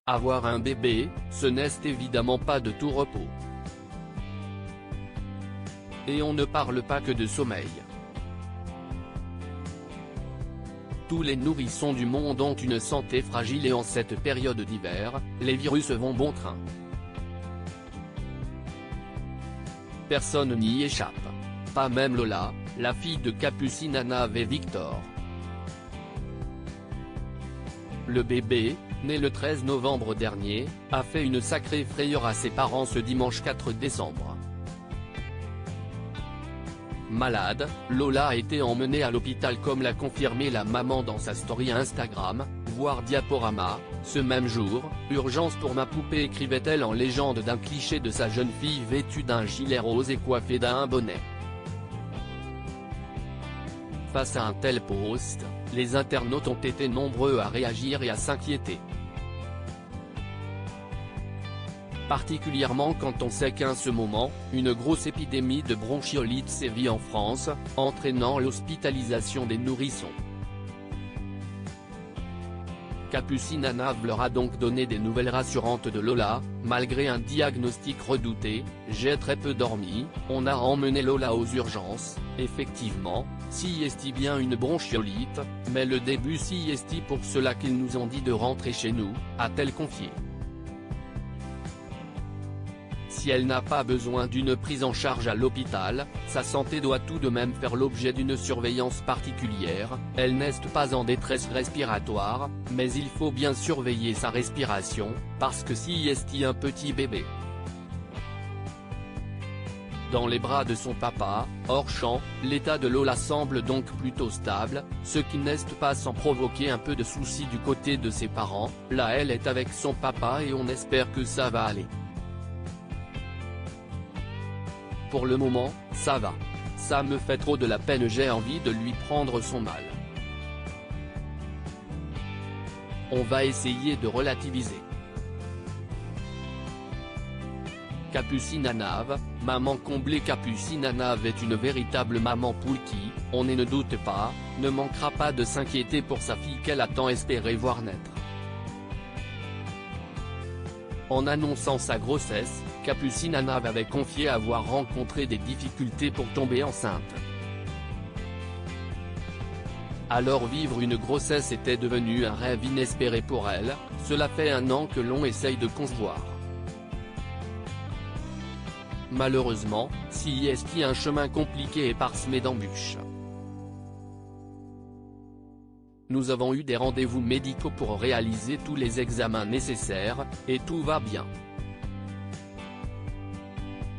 Avoir un bébé, ce n'est évidemment pas de tout repos. Et on ne parle pas que de sommeil. Tous les nourrissons du monde ont une santé fragile et en cette période d'hiver, les virus vont bon train. Personne n'y échappe. Pas même Lola, la fille de Capucine Anave et Victor. Le bébé, né le 13 novembre dernier, a fait une sacrée frayeur à ses parents ce dimanche 4 décembre. Malade, Lola a été emmenée à l'hôpital comme l'a confirmé la maman dans sa story Instagram, voire diaporama. Ce même jour, urgence pour ma poupée, écrivait-elle en légende d'un cliché de sa jeune fille vêtue d'un gilet rose et coiffée d'un bonnet. Face à un tel post, les internautes ont été nombreux à réagir et à s'inquiéter. Particulièrement quand on sait qu'en ce moment, une grosse épidémie de bronchiolite sévit en France, entraînant l'hospitalisation des nourrissons. Capucine Anave leur a donc donné des nouvelles rassurantes de Lola. Malgré un diagnostic redouté, j'ai très peu dormi, on a emmené Lola aux urgences. Effectivement, si est bien une bronchiolite, mais le début si est pour cela qu'ils nous ont dit de rentrer chez nous, a-t-elle confié. Si elle n'a pas besoin d'une prise en charge à l'hôpital, sa santé doit tout de même faire l'objet d'une surveillance particulière. Elle n'est pas en détresse respiratoire, mais il faut bien surveiller sa respiration, parce que si est un petit bébé dans les bras de son papa, hors champ, l'état de Lola semble donc plutôt stable, ce qui n'est pas sans provoquer un peu de soucis du côté de ses parents. Là elle est avec son papa et on espère que ça va aller. Pour le moment, ça va. Ça me fait trop de la peine, j'ai envie de lui prendre son mal. On va essayer de relativiser. Capucine Anave, maman comblée. Capucine Anave est une véritable maman poule qui, on ne doute pas, ne manquera pas de s'inquiéter pour sa fille qu'elle a tant espéré voir naître. En annonçant sa grossesse, Capucine Anave avait confié avoir rencontré des difficultés pour tomber enceinte. Alors vivre une grossesse était devenu un rêve inespéré pour elle. Cela fait 1 an que l'on essaye de concevoir. Malheureusement, si est un chemin compliqué et parsemé d'embûches. Nous avons eu des rendez-vous médicaux pour réaliser tous les examens nécessaires, et tout va bien.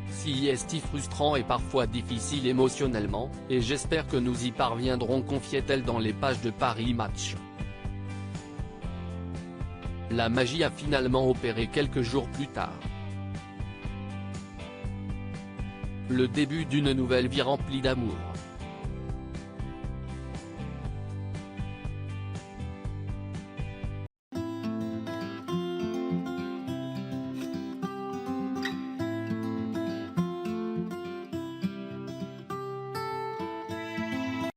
Si est frustrant et parfois difficile émotionnellement, et j'espère que nous y parviendrons, confiait-elle dans les pages de Paris Match. La magie a finalement opéré quelques jours plus tard. Le début d'une nouvelle vie remplie d'amour.